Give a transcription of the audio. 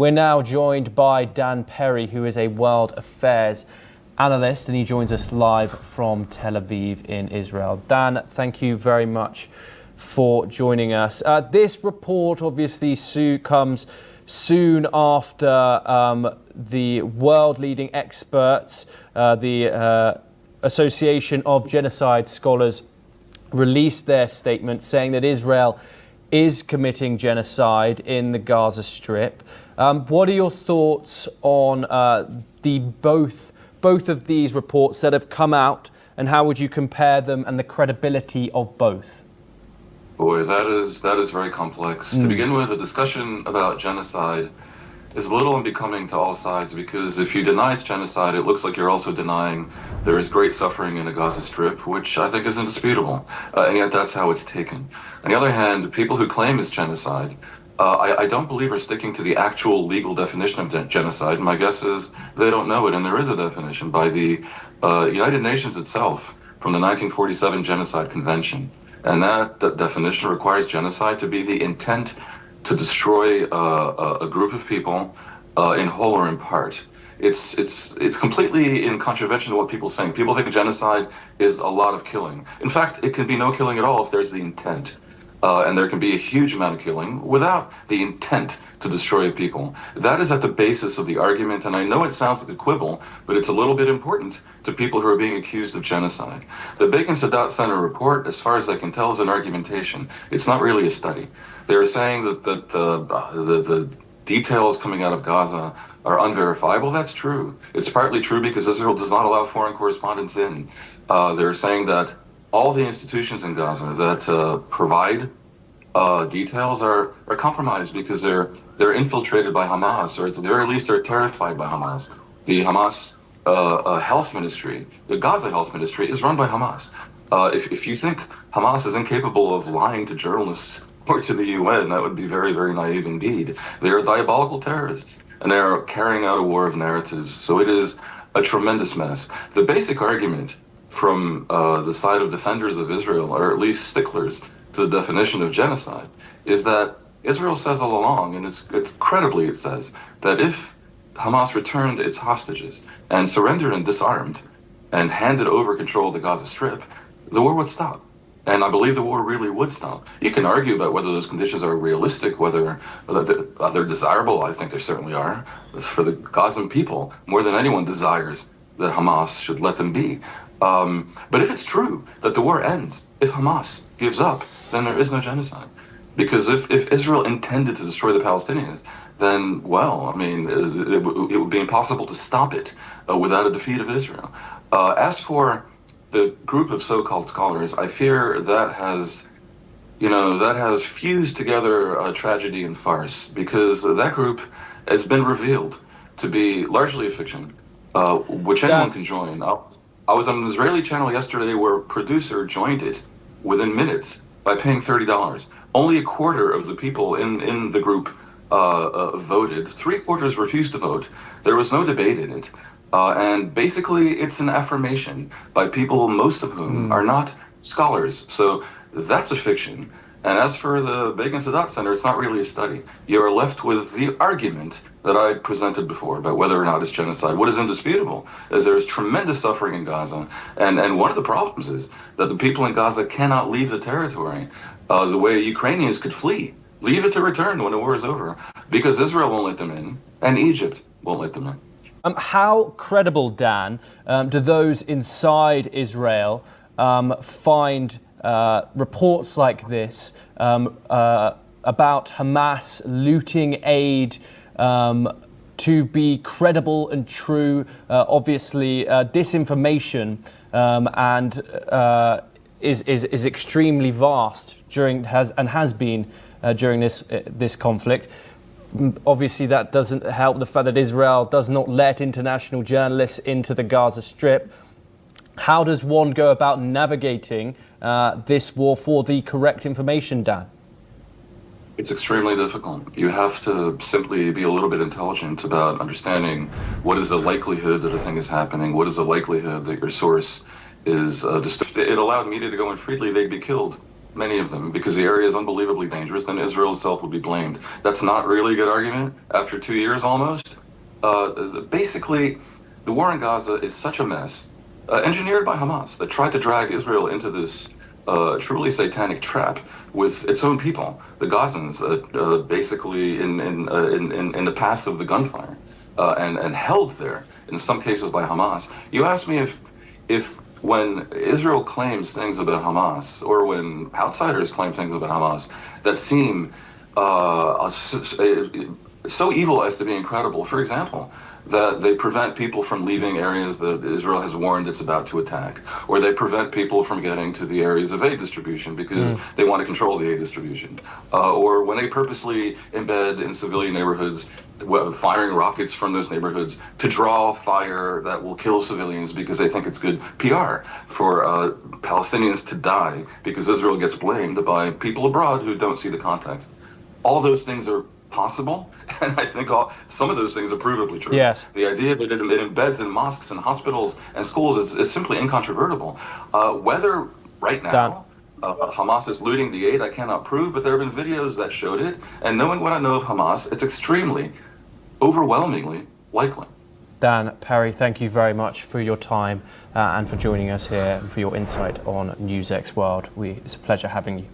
We're now joined by Dan Perry, who is a world affairs analyst, and he joins us live from Tel Aviv in Israel. Dan, thank you very much for joining us. This report obviously comes soon after the world-leading experts, the Association of Genocide Scholars, released their statement saying that Israel is committing genocide in the Gaza Strip. What are your thoughts on both of these reports that have come out, and how would you compare them and the credibility of both? Boy, that is very complex. To begin with, a discussion about genocide is a little unbecoming to all sides, because if you deny genocide, it looks like you're also denying there is great suffering in the Gaza Strip, which I think is indisputable, and yet that's how it's taken. On the other hand, people who claim it's genocide, I don't believe are sticking to the actual legal definition of genocide. My guess is they don't know it, and there is a definition by the United Nations itself from the 1947 Genocide Convention. And that definition requires genocide to be the intent to destroy a group of people in whole or in part. It's completely in contravention to what people think. People think genocide is a lot of killing. In fact, it can be no killing at all if there's the intent. And there can be a huge amount of killing without the intent to destroy people. That is at the basis of the argument, and I know it sounds like a quibble, but it's a little bit important to people who are being accused of genocide. The Bacon Sadat Center report, as far as I can tell, is an argumentation. It's not really a study. They're saying that the details coming out of Gaza are unverifiable. That's true. It's partly true because Israel does not allow foreign correspondents in. They're saying that all the institutions in Gaza that provide details are compromised because they're infiltrated by Hamas, or at the very least they're terrified by Hamas. The Hamas health ministry, the Gaza health ministry, is run by Hamas. If you think Hamas is incapable of lying to journalists or to the UN, that would be very, very naive indeed. They are diabolical terrorists, and they are carrying out a war of narratives. So it is a tremendous mess. The basic argument from the side of defenders of Israel, or at least sticklers to the definition of genocide, is that Israel says all along, and it's credibly it says, that if Hamas returned its hostages and surrendered and disarmed and handed over control of the Gaza Strip, the war would stop. And I believe the war really would stop. You can argue about whether those conditions are realistic, whether they're desirable. I think they certainly are. For the Gazan people, more than anyone desires that Hamas should let them be. But if it's true that the war ends, if Hamas gives up, then there is no genocide. Because if Israel intended to destroy the Palestinians, then, well, I mean, it would be impossible to stop it without a defeat of Israel. As for the group of so-called scholars, I fear that has fused together tragedy and farce, because that group has been revealed to be largely a fiction, which anyone can join. I was on an Israeli channel yesterday where a producer joined it within minutes by paying $30. Only a quarter of the people in the group voted. 3/4 refused to vote. There was no debate in it. And basically, it's an affirmation by people, most of whom are not scholars. So that's a fiction. And as for the Bacon Sadat Center, it's not really a study. You are left with the argument that I presented before about whether or not it's genocide. What is indisputable is there is tremendous suffering in Gaza. And one of the problems is that the people in Gaza cannot leave the territory the way Ukrainians could flee. Leave it to return when the war is over, because Israel won't let them in, and Egypt won't let them in. How credible, Dan, do those inside Israel find reports like this about Hamas looting aid to be credible and true? Obviously, disinformation is extremely vast has been during this conflict. Obviously, that doesn't help the fact that Israel does not let international journalists into the Gaza Strip. How does one go about navigating this war for the correct information, Dan? It's extremely difficult. You have to simply be a little bit intelligent about understanding what is the likelihood that a thing is happening, what is the likelihood that your source is it allowed media to go in freely, they'd be killed many of them, because the area is unbelievably dangerous, then Israel itself would be blamed. That's not really a good argument after 2 years almost. Basically, the war in Gaza is such a mess, engineered by Hamas, that tried to drag Israel into this truly satanic trap with its own people, the Gazans, basically in the path of the gunfire, and held there in some cases by Hamas. You asked me if when Israel claims things about Hamas, or when outsiders claim things about Hamas that seem so evil as to be incredible. For example, that they prevent people from leaving areas that Israel has warned it's about to attack, or they prevent people from getting to the areas of aid distribution because they want to control the aid distribution, or when they purposely embed in civilian neighborhoods, firing rockets from those neighborhoods to draw fire that will kill civilians because they think it's good PR for Palestinians to die because Israel gets blamed by people abroad who don't see the context. All those things are possible, and I think some of those things are provably true. Yes. The idea that it embeds in mosques and hospitals and schools is simply incontrovertible. Whether right now Hamas is looting the aid, I cannot prove, but there have been videos that showed it, and knowing what I know of Hamas, it's extremely, overwhelmingly likely. Dan Perry, thank you very much for your time and for joining us here and for your insight on NewsX World. It's a pleasure having you.